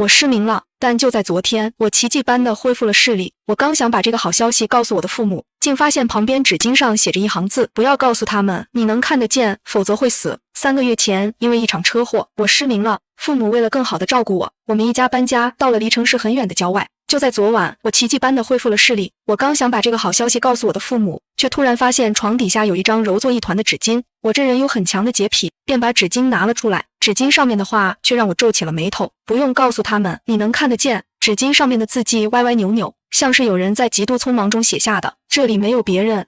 我失明了，但就在昨天，我奇迹般的恢复了视力。我刚想把这个好消息告诉我的父母，竟发现旁边纸巾上写着一行字：不要告诉他们你能看得见，否则会死。3个月前，因为一场车祸，我失明了。父母为了更好的照顾我，我们一家搬家到了离城市很远的郊外。就在昨晚，我奇迹般的恢复了视力。我刚想把这个好消息告诉我的父母，却突然发现床底下有一张揉作一团的纸巾。我这人有很强的洁癖，便把纸巾拿了出来。纸巾上面的话却让我皱起了眉头。不用告诉他们你能看得见。纸巾上面的字迹歪歪扭扭，像是有人在极度匆忙中写下的。这里没有别人，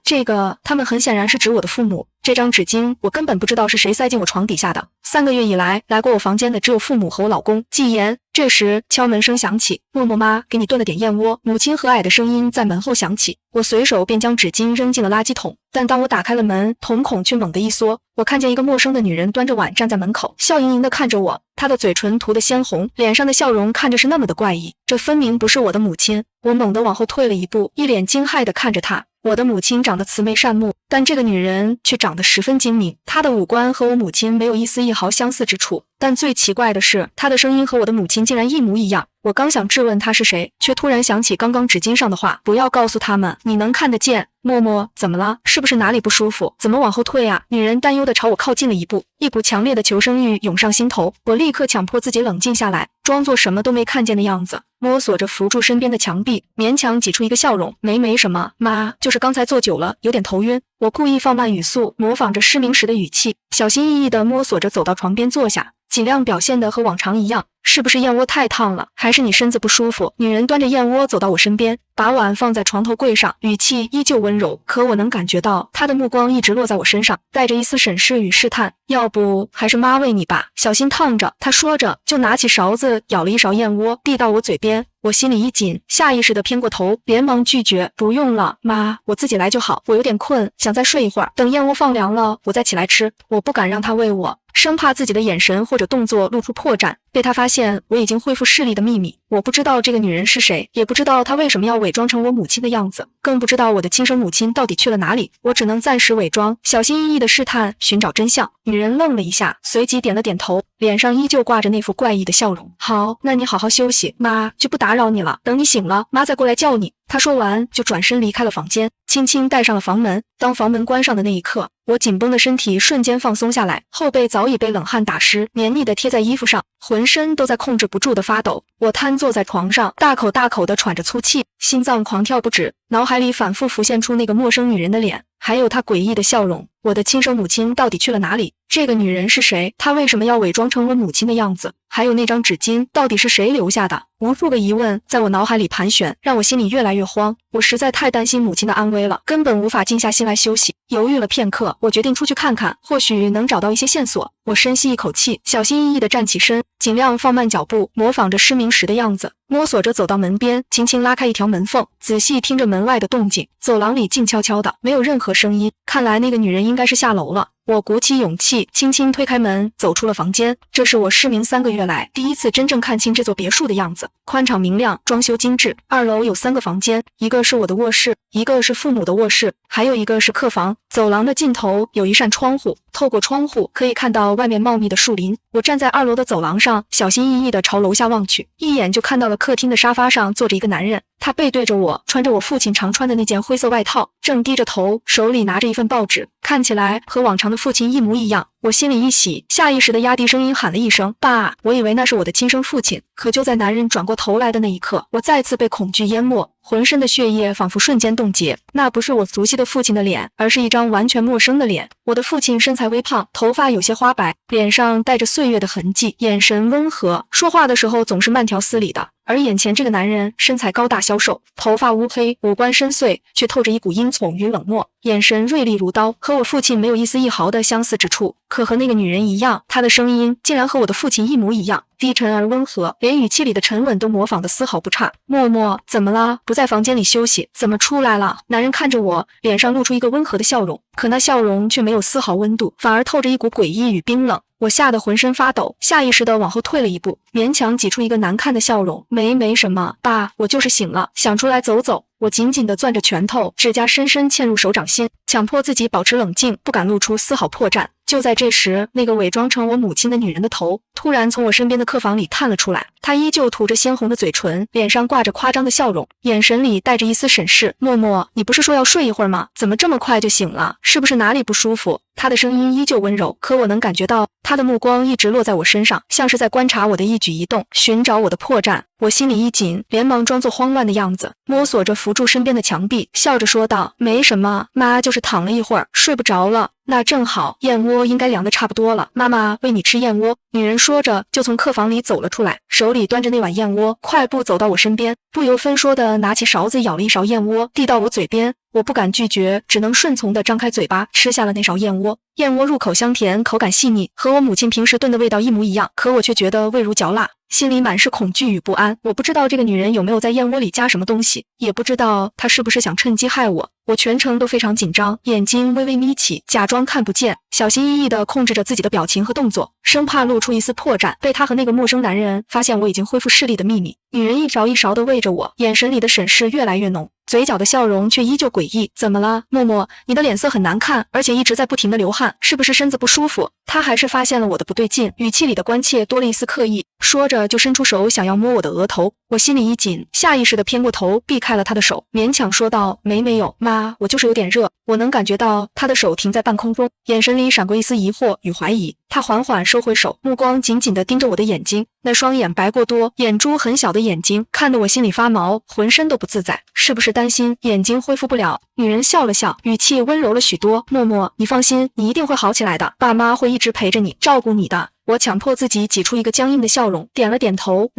他们很显然是指我的父母。这张纸巾我根本不知道是谁塞进我床底下的。3个月以来，来过我房间的只有父母和我老公季言。这时敲门声响起，默默妈，给你炖了点燕窝。母亲和蔼的声音在门后响起，我随手便将纸巾扔进了垃圾桶。但当我打开了门，瞳孔却猛地一缩，我看见一个陌生的女人端着碗站在门口，笑盈盈地看着我。她的嘴唇涂得鲜红，脸上的笑容看着是那么的怪异，这分明不是我的母亲。我猛地往后退了一步，一脸惊骇地看着她。我的母亲长得慈眉善目，但这个女人却长得十分精明。她的五官和我母亲没有一丝一毫相似之处，但最奇怪的是，她的声音和我的母亲竟然一模一样。我刚想质问她是谁，却突然想起刚刚纸巾上的话，不要告诉他们你能看得见。默默，怎么了？是不是哪里不舒服？怎么往后退啊？女人担忧地朝我靠近了一步，一股强烈的求生欲涌上心头。我立刻强迫自己冷静下来，装作什么都没看见的样子，摸索着扶住身边的墙壁，勉强挤出一个笑容。没什么，妈，就是刚才坐久了，有点头晕。我故意放慢语速，模仿着失明时的语气，小心翼翼地摸索着走到床边坐下，尽量表现得和往常一样。是不是燕窝太烫了，还是你身子不舒服？女人端着燕窝走到我身边，把碗放在床头柜上，语气依旧温柔，可我能感觉到她的目光一直落在我身上，带着一丝审视与试探。要不还是妈喂你吧，小心烫着。她说着就拿起勺子舀了一勺燕窝递到我嘴边。我心里一紧，下意识地偏过头，连忙拒绝，不用了，妈，我自己来就好，我有点困，想再睡一会儿，等燕窝放凉了我再起来吃。我不敢让她喂我，生怕自己的眼神或者动作露出破绽，被她发现我已经恢复视力的秘密。我不知道这个女人是谁，也不知道她为什么要伪装成我母亲的样子，更不知道我的亲生母亲到底去了哪里。我只能暂时伪装，小心翼翼地试探，寻找真相。女人愣了一下，随即点了点头，脸上依旧挂着那副怪异的笑容。好，那你好好休息，妈就不打扰你了，等你醒了，妈再过来叫你。她说完就转身离开了房间，轻轻带上了房门。当房门关上的那一刻，我紧绷的身体瞬间放松下来，后背早已被冷汗打湿，黏腻地贴在衣服上，浑身都在控制不住地发抖。我瘫坐在床上，大口大口地喘着粗气，心脏狂跳不止，脑海里反复浮现出那个陌生女人的脸，还有她诡异的笑容。我的亲生母亲到底去了哪里？这个女人是谁？她为什么要伪装成我母亲的样子？还有那张纸巾到底是谁留下的？无数个疑问在我脑海里盘旋，让我心里越来越慌。我实在太担心母亲的安危了，根本无法静下心来休息。犹豫了片刻，我决定出去看看，或许能找到一些线索。我深吸一口气，小心翼翼地站起身，尽量放慢脚步，模仿着失明时的样子，摸索着走到门边，轻轻拉开一条门缝，仔细听着门外的动静。走廊里静悄悄的，没有任何声音，看来那个女人应该是下楼了。我鼓起勇气，轻轻推开门，走出了房间。这是我失明3个月来第一次真正看清这座别墅的样子，宽敞明亮，装修精致。2楼有3个房间，一个是我的卧室，一个是父母的卧室，还有一个是客房。走廊的尽头有一扇窗户，透过窗户可以看到外面茂密的树林。我站在2楼的走廊上，小心翼翼地朝楼下望去，一眼就看到了客厅的沙发上坐着一个男人，他背对着我，穿着我父亲常穿的那件灰色外套，正低着头，手里拿着一份报纸，看起来和往常的父亲一模一样。我心里一喜，下意识地压低声音喊了一声爸。我以为那是我的亲生父亲，可就在男人转过头来的那一刻，我再次被恐惧淹没，浑身的血液仿佛瞬间冻结。那不是我熟悉的父亲的脸，而是一张完全陌生的脸。我的父亲身材微胖，头发有些花白，脸上带着岁月的痕迹，眼神温和，说话的时候总是慢条斯理的。而眼前这个男人身材高大消瘦，头发乌黑，五官深邃，却透着一股阴悚与冷漠，眼神锐利如刀，和我父亲没有一丝一毫的相似之处。可和那个女人一样，她的声音竟然和我的父亲一模一样，低沉而温和，连语气里的沉稳都模仿得丝毫不差。默默，怎么了？不在房间里休息，怎么出来了？男人看着我，脸上露出一个温和的笑容，可那笑容却没有丝毫温度，反而透着一股诡异与冰冷。我吓得浑身发抖，下意识地往后退了一步，勉强挤出一个难看的笑容。没什么，爸，我就是醒了，想出来走走。我紧紧地攥着拳头，指甲深深嵌入手掌心，强迫自己保持冷静，不敢露出丝毫破绽。就在这时，那个伪装成我母亲的女人的头突然从我身边的客房里探了出来，她依旧涂着鲜红的嘴唇，脸上挂着夸张的笑容，眼神里带着一丝审视。默默，你不是说要睡一会儿吗？怎么这么快就醒了？是不是哪里不舒服？她的声音依旧温柔，可我能感觉到她的目光一直落在我身上，像是在观察我的一举一动，寻找我的破绽。我心里一紧，连忙装作慌乱的样子，摸索着扶住身边的墙壁，笑着说道：“没什么，妈就是躺了一会儿，睡不着了。”那正好，燕窝应该凉得差不多了，妈妈喂你吃燕窝。女人说着，就从客房里走了出来，手里端着那碗燕窝，快步走到我身边，不由分说地拿起勺子舀了一勺燕窝，递到我嘴边。我不敢拒绝，只能顺从地张开嘴巴吃下了那勺燕窝。燕窝入口香甜，口感细腻，和我母亲平时炖的味道一模一样，可我却觉得味如嚼蜡，心里满是恐惧与不安。我不知道这个女人有没有在燕窝里加什么东西，也不知道她是不是想趁机害我。我全程都非常紧张，眼睛微微眯起，假装看不见，小心翼翼地控制着自己的表情和动作，生怕露出一丝破绽，被她和那个陌生男人发现我已经恢复视力的秘密。女人一勺一勺地喂着我，眼神里的审视越来越浓，嘴角的笑容却依旧诡异。怎么了，默默？你的脸色很难看，而且一直在不停地流汗，是不是身子不舒服？她还是发现了我的不对劲，语气里的关切多了一丝刻意，说着就伸出手想要摸我的额头。我心里一紧，下意识地偏过头避开了她的手，勉强说道：“没有，妈，我就是有点热。”我能感觉到她的手停在半空中，眼神里闪过一丝疑惑与怀疑。她缓缓收回手，目光紧紧地盯着我的眼睛，那双眼白过多，眼珠很小的眼睛看得我心里发毛，浑身都不自在。是不是担心眼睛恢复不了？女人笑了笑，语气温柔了许多。默默，你放心，你一定会好起来的，爸妈会一直陪着你，照顾你的。我强迫自己挤出一个僵硬的笑容，点了点头，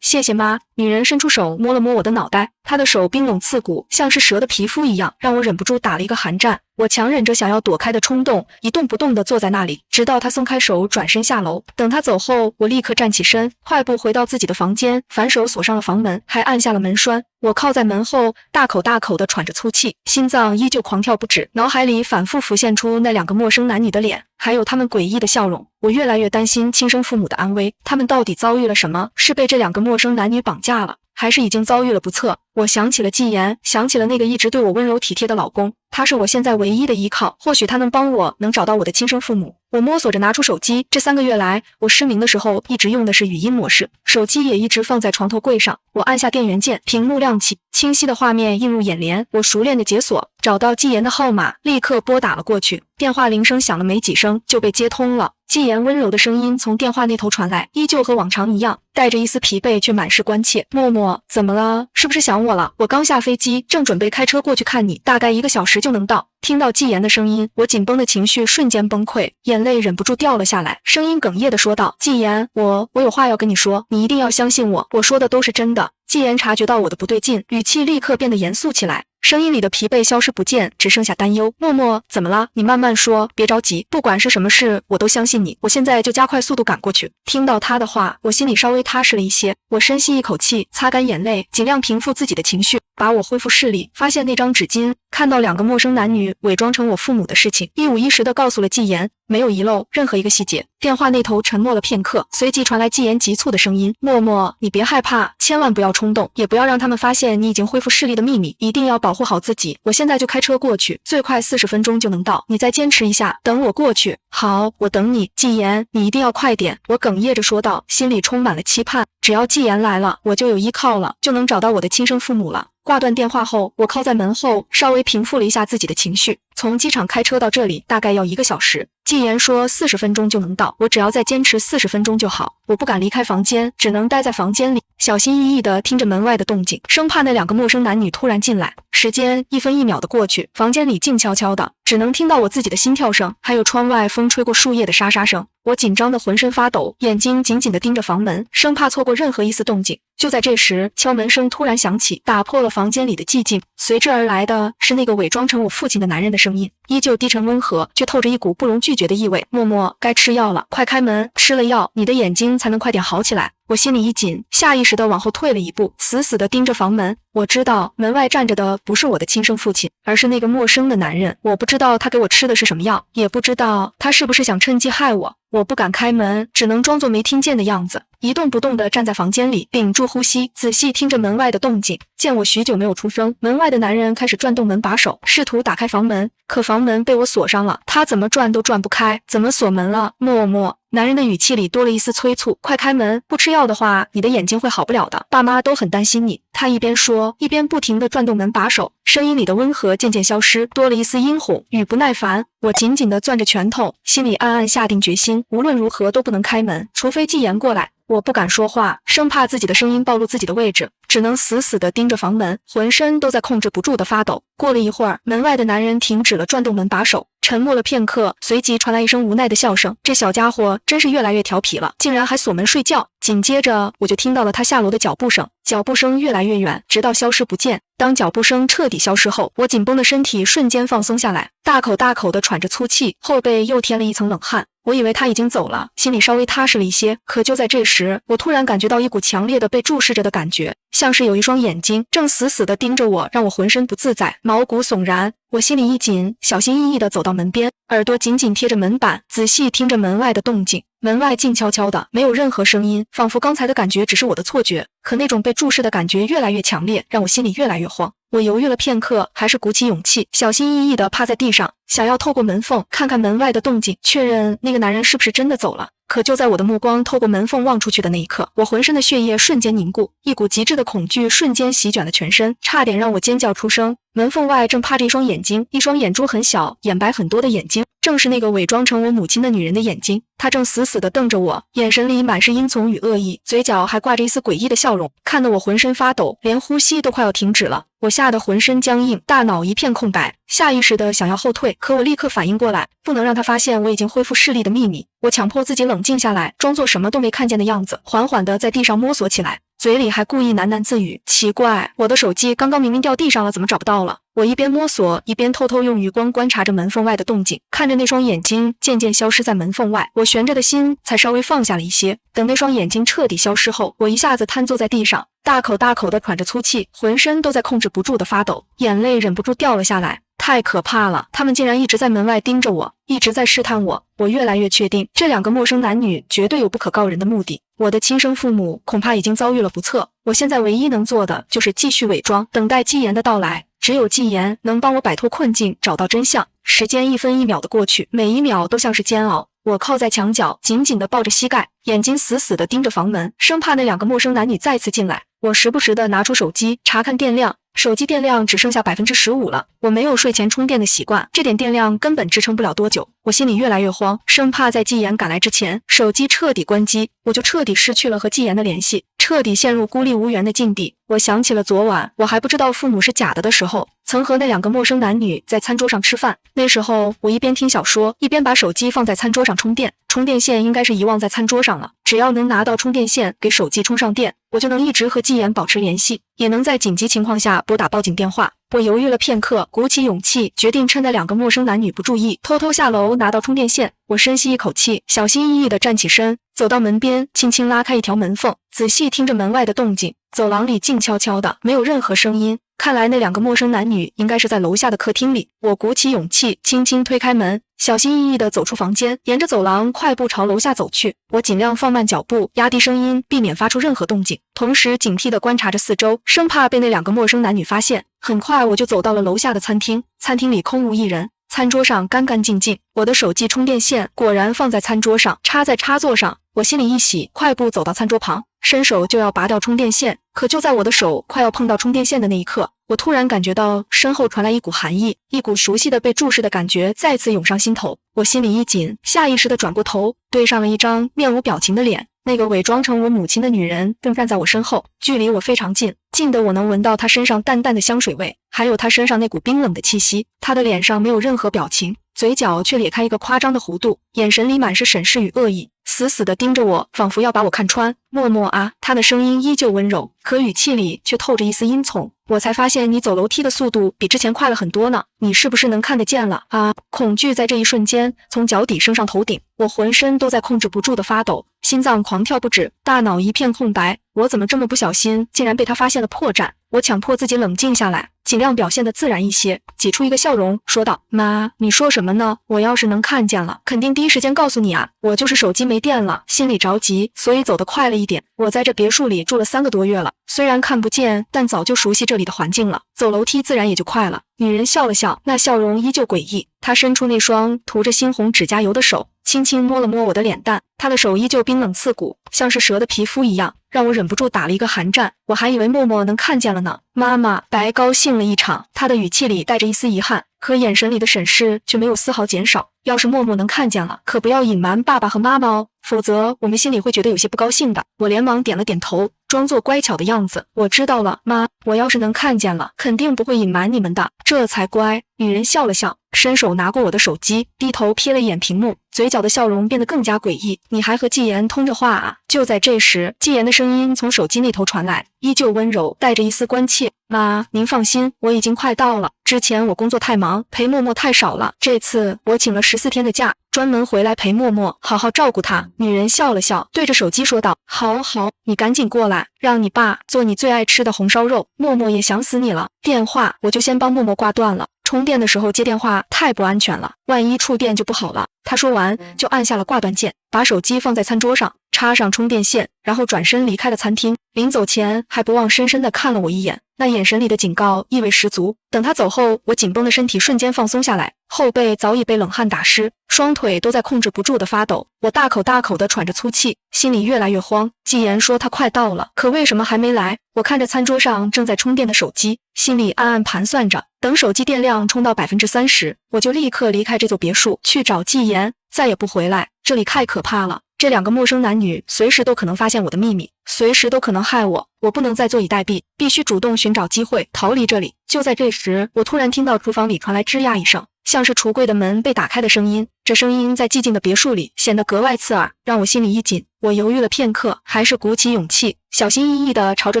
谢谢妈。女人伸出手摸了摸我的脑袋，她的手冰冷刺骨，像是蛇的皮肤一样，让我忍不住打了一个寒战。我强忍着想要躲开的冲动，一动不动地坐在那里，直到她松开手转身下楼。等她走后，我立刻站起身，快步回到自己的房间，反手锁上了房门，还按下了门栓。我靠在门后，大口大口地喘着粗气，心脏依旧狂跳不止，脑海里反复浮现出那两个陌生男女的脸，还有他们诡异的笑容。我越来越担心亲生父母的安危，他们到底遭遇了什么？是被这两个陌生男女绑架了，还是已经遭遇了不测？我想起了季言，想起了那个一直对我温柔体贴的老公，他是我现在唯一的依靠，或许他能帮我，能找到我的亲生父母。我摸索着拿出手机，这3个月来，我失明的时候一直用的是语音模式，手机也一直放在床头柜上。我按下电源键，屏幕亮起，清晰的画面映入眼帘。我熟练的解锁，找到季言的号码，立刻拨打了过去。电话铃声响了没几声就被接通了。季言温柔的声音从电话那头传来，依旧和往常一样，带着一丝疲惫却满是关切。默默，怎么了？是不是想我了？我刚下飞机，正准备开车过去看你，大概1个小时就能到。听到季言的声音，我紧绷的情绪瞬间崩溃，眼泪忍不住掉了下来，声音哽咽的说道：“季言，我有话要跟你说，你一定要相信我说的都是真的。”季言察觉到我的不对劲，语气立刻变得严肃起来，声音里的疲惫消失不见，只剩下担忧。默默，怎么了？你慢慢说，别着急，不管是什么事，我都相信你，我现在就加快速度赶过去。听到他的话，我心里稍微踏实了一些，我深吸一口气，擦干眼泪，尽量平复自己的情绪，把我恢复视力，发现那张纸巾，看到2个陌生男女伪装成我父母的事情，一五一十地告诉了季言，没有遗漏任何一个细节。电话那头沉默了片刻，随即传来季言急促的声音：“默默，你别害怕，千万不要冲动，也不要让他们发现你已经恢复视力的秘密，一定要保护好自己。我现在就开车过去，最快40分钟就能到，你再坚持一下，等我过去。”“好，我等你。”“季言，你一定要快点。”我哽咽着说道，心里充满了期盼。只要季言来了，我就有依靠了，就能找到我的亲生父母了。挂断电话后，我靠在门后，稍微平复了一下自己的情绪。从机场开车到这里大概要1个小时，季言说40分钟就能到，我只要再坚持40分钟就好。我不敢离开房间，只能待在房间里，小心翼翼地听着门外的动静，生怕那2个陌生男女突然进来。时间1分1秒的过去，房间里静悄悄的，只能听到我自己的心跳声，还有窗外风吹过树叶的沙沙声。我紧张的浑身发抖，眼睛紧紧地盯着房门，生怕错过任何一丝动静。就在这时，敲门声突然响起，打破了房间里的寂静。随之而来的是那个伪装成我父亲的男人的声音，依旧低沉温和，却透着一股不容拒绝的意味。“默默，该吃药了，快开门，吃了药，你的眼睛才能快点好起来。”我心里一紧，下意识地往后退了一步，死死地盯着房门。我知道门外站着的不是我的亲生父亲，而是那个陌生的男人。我不知道他给我吃的是什么药，也不知道他是不是想趁机害我。我不敢开门，只能装作没听见的样子，一动不动地站在房间里，屏住呼吸，仔细听着门外的动静。见我许久没有出声，门外的男人开始转动门把手，试图打开房门，可房门被我锁上了，他怎么转都转不开。怎么锁门了？默默。男人的语气里多了一丝催促，快开门，不吃药的话，你的眼睛会好不了的，爸妈都很担心你。他一边说，一边不停地转动门把手，声音里的温和渐渐消失，多了一丝阴哄与不耐烦。我紧紧地攥着拳头，心里暗暗下定决心，无论如何都不能开门，除非季言过来。我不敢说话，生怕自己的声音暴露自己的位置，只能死死地盯着房门，浑身都在控制不住地发抖。过了一会儿，门外的男人停止了转动门把手，沉默了片刻，随即传来一声无奈的笑声。这小家伙真是越来越调皮了，竟然还锁门睡觉。紧接着我就听到了他下楼的脚步声，脚步声越来越远，直到消失不见。当脚步声彻底消失后，我紧绷的身体瞬间放松下来，大口大口地喘着粗气，后背又添了一层冷汗。我以为他已经走了，心里稍微踏实了一些。可就在这时，我突然感觉到一股强烈的被注视着的感觉，像是有一双眼睛正死死地盯着我，让我浑身不自在，毛骨悚然。我心里一紧，小心翼翼地走到门边，耳朵紧紧贴着门板，仔细听着门外的动静。门外静悄悄的，没有任何声音，仿佛刚才的感觉只是我的错觉。可那种被注视的感觉越来越强烈，让我心里越来越慌。我犹豫了片刻，还是鼓起勇气，小心翼翼地趴在地上，想要透过门缝看看门外的动静，确认那个男人是不是真的走了。可就在我的目光透过门缝望出去的那一刻，我浑身的血液瞬间凝固，一股极致的恐惧瞬间席卷了全身，差点让我尖叫出声。门缝外正趴着一双眼睛，一双眼珠很小、眼白很多的眼睛，正是那个伪装成我母亲的女人的眼睛。她正死死地瞪着我，眼神里满是阴从与恶意，嘴角还挂着一丝诡异的笑容，看得我浑身发抖，连呼吸都快要停止了。我吓得浑身僵硬，大脑一片空白，下意识地想要后退，可我立刻反应过来，不能让他发现我已经恢复视力的秘密。我强迫自己冷静下来，装作什么都没看见的样子，缓缓地在地上摸索起来，嘴里还故意喃喃自语，奇怪，我的手机刚刚明明掉地上了，怎么找不到了？我一边摸索，一边偷偷用余光观察着门缝外的动静，看着那双眼睛渐渐消失在门缝外，我悬着的心才稍微放下了一些。等那双眼睛彻底消失后，我一下子瘫坐在地上，大口大口地喘着粗气，浑身都在控制不住的发抖，眼泪忍不住掉了下来。太可怕了，他们竟然一直在门外盯着我，一直在试探我。我越来越确定，这两个陌生男女绝对有不可告人的目的。我的亲生父母恐怕已经遭遇了不测，我现在唯一能做的就是继续伪装，等待季言的到来。只有季言能帮我摆脱困境，找到真相。时间一分一秒的过去，每一秒都像是煎熬。我靠在墙角，紧紧地抱着膝盖，眼睛死死地盯着房门，生怕那两个陌生男女再次进来。我时不时地拿出手机查看电量，手机电量只剩下15%了。我没有睡前充电的习惯，这点电量根本支撑不了多久。我心里越来越慌，生怕在季言赶来之前，手机彻底关机，我就彻底失去了和季言的联系，彻底陷入孤立无援的境地。我想起了昨晚我还不知道父母是假的时候，曾和那两个陌生男女在餐桌上吃饭。那时候我一边听小说，一边把手机放在餐桌上充电，充电线应该是遗忘在餐桌上了，只要能拿到充电线给手机充上电，我就能一直和季言保持联系，也能在紧急情况下拨打报警电话。我犹豫了片刻，鼓起勇气，决定趁那两个陌生男女不注意，偷偷下楼拿到充电线。我深吸一口气，小心翼翼地站起身，走到门边，轻轻拉开一条门缝，仔细听着门外的动静。走廊里静悄悄的，没有任何声音。看来那两个陌生男女应该是在楼下的客厅里。我鼓起勇气，轻轻推开门，小心翼翼地走出房间，沿着走廊快步朝楼下走去。我尽量放慢脚步，压低声音，避免发出任何动静，同时警惕地观察着四周，生怕被那两个陌生男女发现。很快我就走到了楼下的餐厅，餐厅里空无一人，餐桌上干干净净，我的手机充电线果然放在餐桌上，插在插座上。我心里一喜，快步走到餐桌旁，伸手就要拔掉充电线，可就在我的手快要碰到充电线的那一刻，我突然感觉到身后传来一股寒意，一股熟悉的被注视的感觉再次涌上心头。我心里一紧，下意识地转过头，对上了一张面无表情的脸。那个伪装成我母亲的女人正站在我身后，距离我非常近，近得我能闻到她身上淡淡的香水味，还有她身上那股冰冷的气息。她的脸上没有任何表情，嘴角却咧开一个夸张的弧度，眼神里满是审视与恶意，死死地盯着我，仿佛要把我看穿。默默啊，他的声音依旧温柔，可语气里却透着一丝阴从。我才发现你走楼梯的速度比之前快了很多呢，你是不是能看得见了啊？恐惧在这一瞬间从脚底升上头顶，我浑身都在控制不住的发抖，心脏狂跳不止，大脑一片空白。我怎么这么不小心，竟然被他发现了破绽？我强迫自己冷静下来，尽量表现得自然一些，挤出一个笑容，说道：“妈，你说什么呢？我要是能看见了，肯定第一时间告诉你啊！我就是手机没电了，心里着急，所以走得快了一点。我在这别墅里住了3个多月了，虽然看不见，但早就熟悉这里的环境了，走楼梯自然也就快了。”女人笑了笑，那笑容依旧诡异。她伸出那双涂着猩红指甲油的手，轻轻摸了摸我的脸蛋，她的手依旧冰冷刺骨，像是蛇的皮肤一样，让我忍不住打了一个寒战。我还以为默默能看见了呢。妈妈白高兴了一场，她的语气里带着一丝遗憾，可眼神里的审视却没有丝毫减少。要是默默能看见了，可不要隐瞒爸爸和妈妈哦，否则我们心里会觉得有些不高兴的。我连忙点了点头，装作乖巧的样子。我知道了，妈，我要是能看见了，肯定不会隐瞒你们的，这才乖。女人笑了笑，伸手拿过我的手机，低头瞥了一眼屏幕，嘴角的笑容变得更加诡异。你还和季言通着话啊？就在这时，季言的声音从手机那头传来，依旧温柔，带着一丝关切。妈，您放心，我已经快到了。之前我工作太忙，陪默默太少了，这次我请了14天的假，专门回来陪默默，好好照顾她。女人笑了笑，对着手机说道：“好，你赶紧过来，让你爸做你最爱吃的红烧肉，默默也想死你了。”电话我就先帮默默挂断了。充电的时候接电话太不安全了，万一触电就不好了。他说完就按下了挂断键，把手机放在餐桌上，插上充电线，然后转身离开了餐厅。临走前还不忘深深地看了我一眼，那眼神里的警告意味十足。等他走后，我紧绷的身体瞬间放松下来，后背早已被冷汗打湿，双腿都在控制不住的发抖。我大口大口地喘着粗气，心里越来越慌。季言说他快到了，可为什么还没来？我看着餐桌上正在充电的手机，心里暗暗盘算着，等手机电量充到30%，我就立刻离开这座别墅，去找季言，再也不回来。这里太可怕了，这2个陌生男女随时都可能发现我的秘密，随时都可能害我。我不能再坐以待毙，必须主动寻找机会逃离这里。就在这时，我突然听到厨房里传来吱呀一声，像是橱柜的门被打开的声音。这声音在寂静的别墅里显得格外刺耳，让我心里一紧。我犹豫了片刻，还是鼓起勇气，小心翼翼地朝着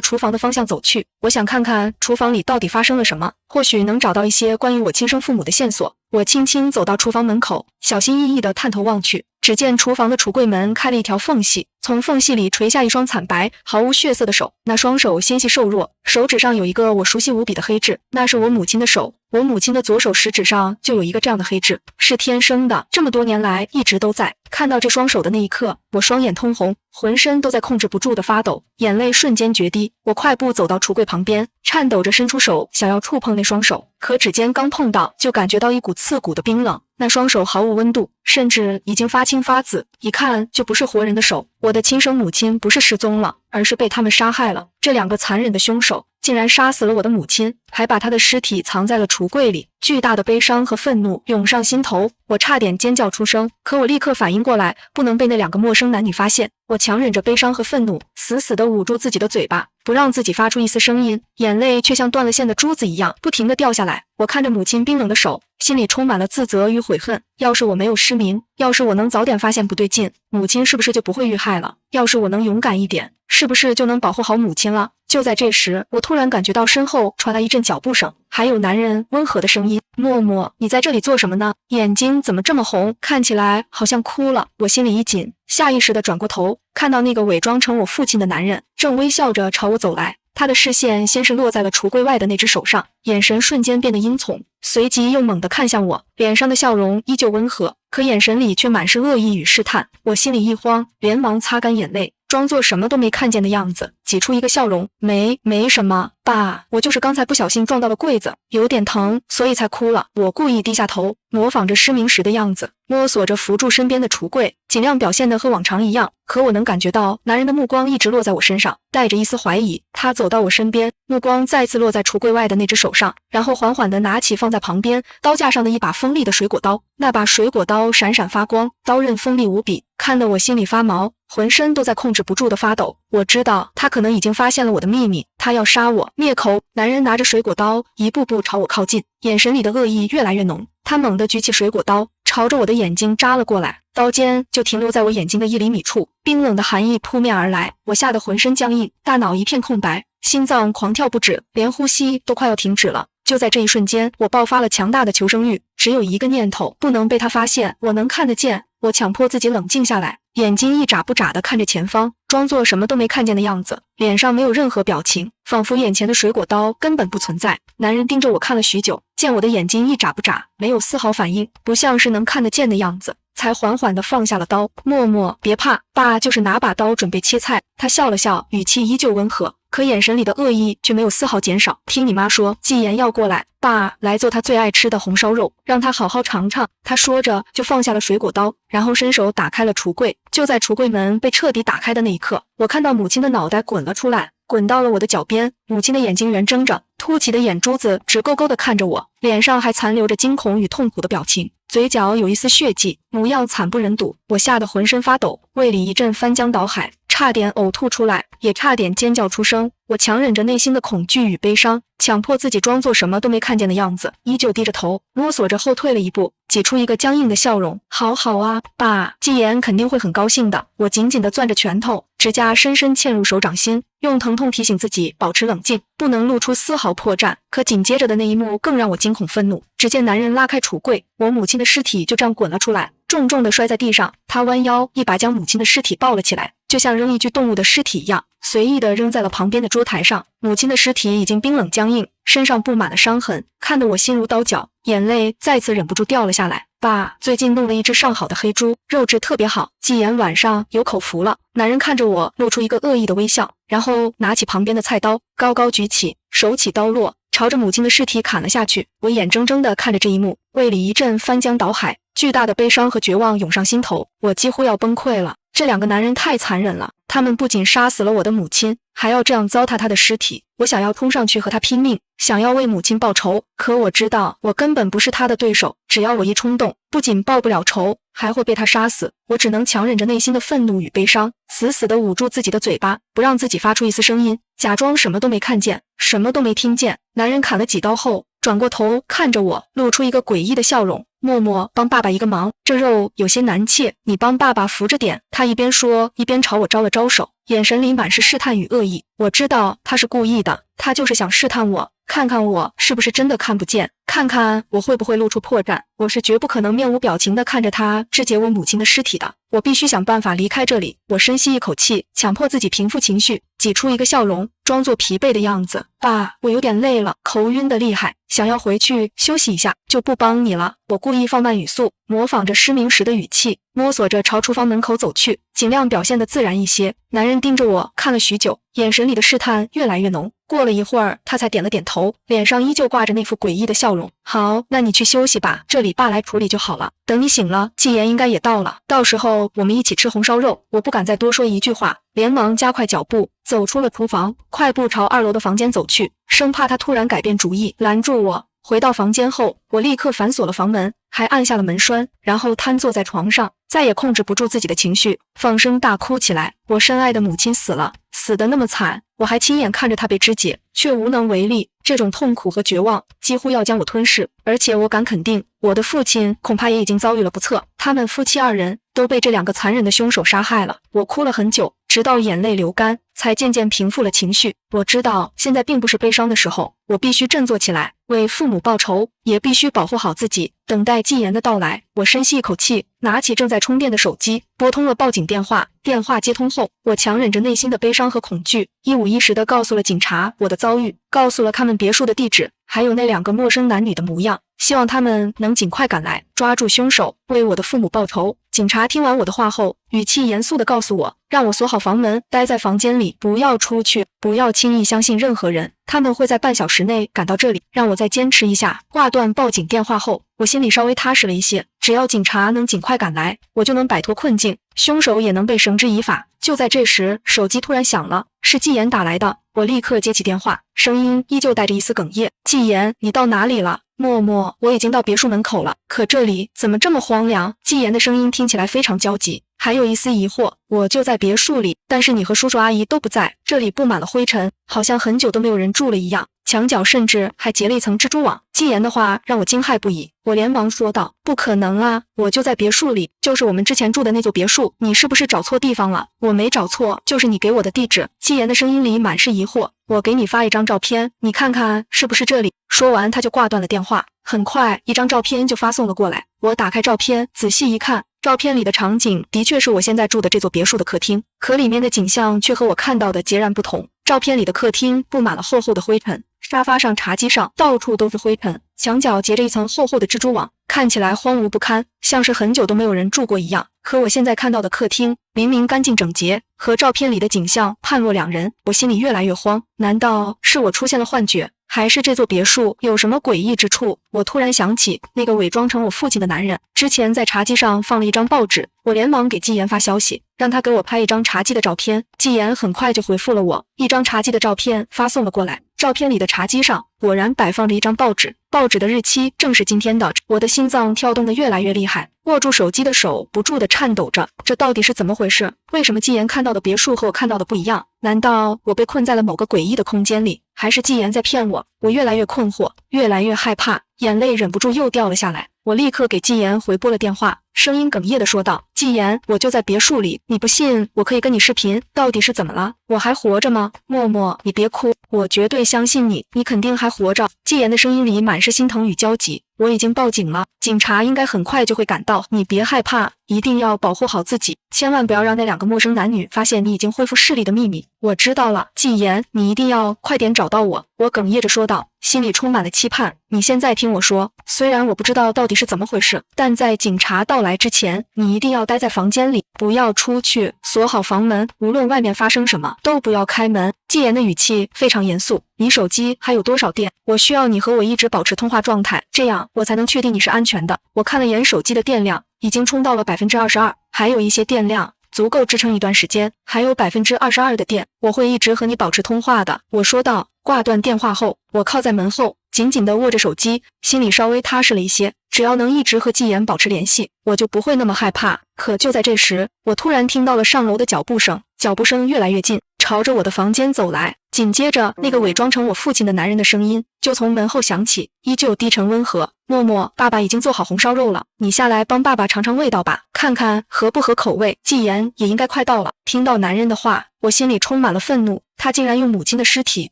厨房的方向走去。我想看看厨房里到底发生了什么，或许能找到一些关于我亲生父母的线索。我轻轻走到厨房门口，小心翼翼地探头望去，只见厨房的橱柜门开了一条缝隙，从缝隙里垂下一双惨白毫无血色的手，那双手纤细瘦弱，手指上有一个我熟悉无比的黑痣，那是我母亲的手。我母亲的左手食指上就有一个这样的黑痣，是天生的，这么多年来一直都在。看到这双手的那一刻，我双眼通红，浑身都在控制不住的发抖，眼泪瞬间决堤。我快步走到橱柜旁边，颤抖着伸出手想要触碰那双手，可指尖刚碰到，就感觉到一股刺骨的冰冷。那双手毫无温度，甚至已经发青发紫，一看就不是活人的手。我的亲生母亲不是失踪了，而是被他们杀害了。这2个残忍的凶手竟然杀死了我的母亲，还把她的尸体藏在了橱柜里。巨大的悲伤和愤怒涌上心头，我差点尖叫出声，可我立刻反应过来，不能被那2个陌生男女发现。我强忍着悲伤和愤怒，死死地捂住自己的嘴巴，不让自己发出一丝声音，眼泪却像断了线的珠子一样不停地掉下来。我看着母亲冰冷的手，心里充满了自责与悔恨。要是我没有失明，要是我能早点发现不对劲，母亲是不是就不会遇害了？要是我能勇敢一点，是不是就能保护好母亲了？就在这时，我突然感觉到身后传来一阵脚步声，还有男人温和的声音：“默默，你在这里做什么呢？眼睛怎么这么红？看起来好像哭了。”我心里一紧，下意识地转过头，看到那个伪装成我父亲的男人正微笑着朝我走来。他的视线先是落在了橱柜外的那只手上，眼神瞬间变得阴从，随即又猛地看向我，脸上的笑容依旧温和，可眼神里却满是恶意与试探。我心里一慌，连忙擦干眼泪，装作什么都没看见的样子，挤出一个笑容：“没什么，爸，我就是刚才不小心撞到了柜子，有点疼，所以才哭了。”我故意低下头，模仿着失明时的样子，摸索着扶住身边的橱柜，尽量表现得和往常一样。可我能感觉到男人的目光一直落在我身上，带着一丝怀疑。他走到我身边，目光再次落在橱柜外的那只手上，然后缓缓地拿起放在旁边刀架上的一把锋利的水果刀。那把水果刀闪闪发光，刀刃锋利无比，看得我心里发毛，浑身都在控制不住的发抖。我知道他可能已经发现了我的秘密，他要杀我灭口。男人拿着水果刀一步步朝我靠近，眼神里的恶意越来越浓。他猛地举起水果刀，朝着我的眼睛扎了过来，刀尖就停留在我眼睛的1厘米处，冰冷的寒意扑面而来，我吓得浑身僵硬，大脑一片空白，心脏狂跳不止，连呼吸都快要停止了。就在这一瞬间，我爆发了强大的求生欲，只有一个念头，不能被他发现，我能看得见。我强迫自己冷静下来，眼睛一眨不眨地看着前方，装作什么都没看见的样子，脸上没有任何表情，仿佛眼前的水果刀根本不存在。男人盯着我看了许久，见我的眼睛一眨不眨，没有丝毫反应，不像是能看得见的样子，才缓缓地放下了刀。默默，别怕，爸就是拿把刀准备切菜。他笑了笑，语气依旧温和，可眼神里的恶意却没有丝毫减少。听你妈说，季言要过来，爸来做他最爱吃的红烧肉，让他好好尝尝。他说着就放下了水果刀，然后伸手打开了橱柜。就在橱柜门被彻底打开的那一刻，我看到母亲的脑袋滚了出来，滚到了我的脚边。母亲的眼睛圆睁着，凸起的眼珠子直勾勾地看着我，脸上还残留着惊恐与痛苦的表情，嘴角有一丝血迹，模样惨不忍睹。我吓得浑身发抖，胃里一阵翻江倒海，差点呕吐出来，也差点尖叫出声。我强忍着内心的恐惧与悲伤，强迫自己装作什么都没看见的样子，依旧低着头，摸索着后退了一步，挤出一个僵硬的笑容。好好啊，爸，季言肯定会很高兴的。我紧紧地攥着拳头，指甲深深嵌入手掌心，用疼痛提醒自己保持冷静，不能露出丝毫破绽。可紧接着的那一幕更让我惊恐愤怒，只见男人拉开橱柜，我母亲的尸体就这样滚了出来，重重地摔在地上。他弯腰一把将母亲的尸体抱了起来，就像扔一具动物的尸体一样，随意地扔在了旁边的桌台上。母亲的尸体已经冰冷僵硬，身上布满了伤痕，看得我心如刀绞，眼泪再次忍不住掉了下来。爸，最近弄了一只上好的黑猪，肉质特别好，季言晚上有口福了。男人看着我，露出一个恶意的微笑，然后拿起旁边的菜刀，高高举起，手起刀落，朝着母亲的尸体砍了下去。我眼睁睁地看着这一幕，胃里一阵翻江倒海，巨大的悲伤和绝望涌上心头，我几乎要崩溃了。这两个男人太残忍了，他们不仅杀死了我的母亲，还要这样糟蹋她的尸体。我想要冲上去和他拼命，想要为母亲报仇，可我知道我根本不是他的对手，只要我一冲动，不仅报不了仇，还会被他杀死。我只能强忍着内心的愤怒与悲伤，死死地捂住自己的嘴巴，不让自己发出一丝声音，假装什么都没看见，什么都没听见。男人砍了几刀后，转过头看着我，露出一个诡异的笑容。默默，帮爸爸一个忙，这肉有些难切，你帮爸爸扶着点。他一边说，一边朝我招了招手，眼神里满是试探与恶意。我知道他是故意的，他就是想试探我，看看我是不是真的看不见，看看我会不会露出破绽。我是绝不可能面无表情地看着他肢解我母亲的尸体的，我必须想办法离开这里。我深吸一口气，强迫自己平复情绪，挤出一个笑容，装作疲惫的样子。爸，我有点累了，头晕得厉害，想要回去休息一下，就不帮你了。我故意放慢语速，模仿着失明时的语气，摸索着朝厨房门口走去，尽量表现得自然一些。男人盯着我看了许久，眼神里的试探越来越浓。过了一会儿，他才点了点头，脸上依旧挂着那副诡异的笑容。好，那你去休息吧，这里爸来处理就好了。等你醒了，季言应该也到了，到时候我们一起吃红烧肉。我不敢再多说一句话，连忙加快脚步，走出了厨房，快步朝2楼的房间走去，生怕他突然改变主意，拦住我。回到房间后，我立刻反锁了房门，还按下了门栓，然后瘫坐在床上，再也控制不住自己的情绪，放声大哭起来。我深爱的母亲死了，死得那么惨，我还亲眼看着她被肢解，却无能为力。这种痛苦和绝望几乎要将我吞噬，而且我敢肯定，我的父亲恐怕也已经遭遇了不测，他们夫妻2人都被这2个残忍的凶手杀害了。我哭了很久，直到眼泪流干，才渐渐平复了情绪。我知道现在并不是悲伤的时候，我必须振作起来，为父母报仇，也必须保护好自己，等待季言的到来。我深吸一口气，拿起正在充电的手机，拨通了报警电话。电话接通后，我强忍着内心的悲伤和恐惧，一五一十地告诉了警察我的遭遇，告诉了他们别墅的地址，还有那2个陌生男女的模样，希望他们能尽快赶来，抓住凶手，为我的父母报仇。警察听完我的话后，语气严肃地告诉我，让我锁好房门，待在房间里，不要出去，不要轻易相信任何人，他们会在半小时内赶到这里，让我再坚持一下。挂断报警电话后，我心里稍微踏实了一些，只要警察能尽快赶来，我就能摆脱困境，凶手也能被绳之以法。就在这时，手机突然响了，是季言打来的。我立刻接起电话，声音依旧带着一丝哽咽。季言，你到哪里了？默默，我已经到别墅门口了，可这里怎么这么荒凉？季言的声音听起来非常焦急，还有一丝疑惑。我就在别墅里，但是你和叔叔阿姨都不在，这里布满了灰尘，好像很久都没有人住了一样。墙角甚至还结了一层蜘蛛网。季言的话让我惊骇不已，我连忙说道：“不可能啊，我就在别墅里，就是我们之前住的那座别墅，你是不是找错地方了？”“我没找错，就是你给我的地址。”季言的声音里满是疑惑。“我给你发一张照片，你看看是不是这里？”说完他就挂断了电话。很快一张照片就发送了过来，我打开照片仔细一看，照片里的场景的确是我现在住的这座别墅的客厅，可里面的景象却和我看到的截然不同。照片里的客厅布满了厚厚的灰尘，沙发上、茶几上到处都是灰尘，墙角结着一层厚厚的蜘蛛网，看起来荒芜不堪，像是很久都没有人住过一样。可我现在看到的客厅明明干净整洁，和照片里的景象判若两人，我心里越来越慌。难道是我出现了幻觉？还是这座别墅有什么诡异之处？我突然想起那个伪装成我父亲的男人，之前在茶几上放了一张报纸，我连忙给季言发消息，让他给我拍一张茶几的照片。季言很快就回复了我，一张茶几的照片发送了过来。照片里的茶几上果然摆放着一张报纸，报纸的日期正是今天的。我的心脏跳动得越来越厉害，握住手机的手不住地颤抖着。这到底是怎么回事？为什么季言看到的别墅和我看到的不一样？难道我被困在了某个诡异的空间里，还是季言在骗我？我越来越困惑，越来越害怕，眼泪忍不住又掉了下来。我立刻给季言回拨了电话，声音哽咽地说道：“季言，我就在别墅里，你不信我可以跟你视频，到底是怎么了？我还活着吗？默默，你别哭，我绝对相信你，你肯定还活着。”季言的声音里满是心疼与焦急。我已经报警了，警察应该很快就会赶到，你别害怕，一定要保护好自己，千万不要让那两个陌生男女发现你已经恢复视力的秘密。我知道了，季言，你一定要快点找到我。我哽咽着说道，心里充满了期盼。你现在听我说，虽然我不知道到底是怎么回事，但在警察到来之前，你一定要待在房间里，不要出去，锁好房门，无论外面发生什么，都不要开门。季言的语气非常严肃。你手机还有多少电？我需要你和我一直保持通话状态，这样我才能确定你是安全的。我看了眼手机的电量，已经充到了22%，还有一些电量足够支撑一段时间，还有22%的电，我会一直和你保持通话的。我说道。挂断电话后，我靠在门后，紧紧地握着手机，心里稍微踏实了一些。只要能一直和季言保持联系，我就不会那么害怕。可就在这时，我突然听到了上楼的脚步声，脚步声越来越近，朝着我的房间走来。紧接着，那个伪装成我父亲的男人的声音就从门后响起，依旧低沉温和。默默，爸爸已经做好红烧肉了，你下来帮爸爸尝尝味道吧，看看合不合口味。季言也应该快到了。听到男人的话，我心里充满了愤怒，他竟然用母亲的尸体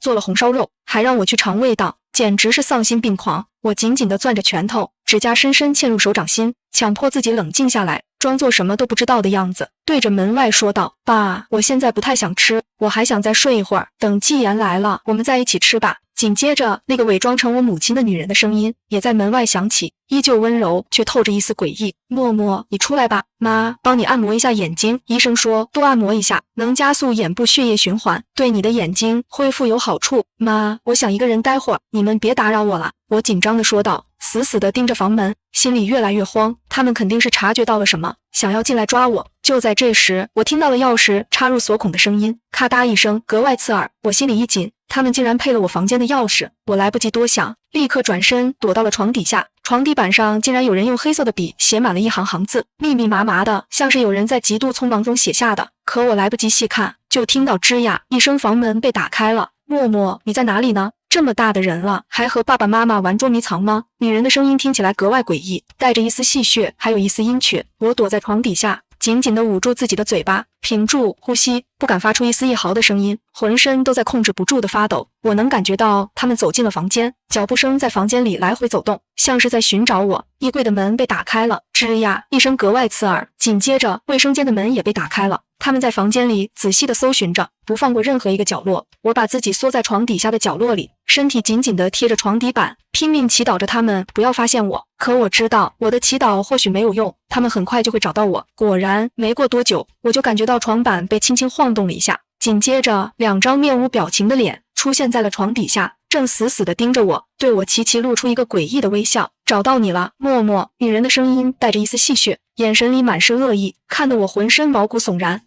做了红烧肉，还让我去尝味道，简直是丧心病狂。我紧紧地攥着拳头，指甲深深嵌入手掌心，强迫自己冷静下来，装作什么都不知道的样子，对着门外说道：“爸，我现在不太想吃，我还想再睡一会儿，等季言来了，我们在一起吃吧。”紧接着，那个伪装成我母亲的女人的声音也在门外响起，依旧温柔，却透着一丝诡异。默默，你出来吧，妈帮你按摩一下眼睛，医生说多按摩一下，能加速眼部血液循环，对你的眼睛恢复有好处。妈，我想一个人待会儿，你们别打扰我了。我紧张地说道，死死地盯着房门，心里越来越慌。他们肯定是察觉到了什么，想要进来抓我。就在这时，我听到了钥匙插入锁孔的声音，咔嗒一声，格外刺耳。我心里一紧，他们竟然配了我房间的钥匙。我来不及多想，立刻转身躲到了床底下。床底板上竟然有人用黑色的笔写满了一行行字，密密麻麻的，像是有人在极度匆忙中写下的。可我来不及细看，就听到吱呀一声，房门被打开了。默默，你在哪里呢？这么大的人了，还和爸爸妈妈玩捉迷藏吗？女人的声音听起来格外诡异，带着一丝戏谑，还有一丝阴阙。我躲在床底下，紧紧地捂住自己的嘴巴，屏住呼吸，不敢发出一丝一毫的声音，浑身都在控制不住地发抖。我能感觉到他们走进了房间，脚步声在房间里来回走动，像是在寻找我。衣柜的门被打开了，吱呀一声格外刺耳，紧接着卫生间的门也被打开了。他们在房间里仔细地搜寻着，不放过任何一个角落。我把自己缩在床底下的角落里，身体紧紧地贴着床底板，拼命祈祷着他们不要发现我。可我知道我的祈祷或许没有用，他们很快就会找到我。果然，没过多久，我就感觉到床板被轻轻晃动了一下，紧接着两张面无表情的脸出现在了床底下，正死死地盯着我，对我齐齐露出一个诡异的微笑。找到你了，默默。女人的声音带着一丝戏谑，眼神里满是恶意，看得我浑身毛骨悚然。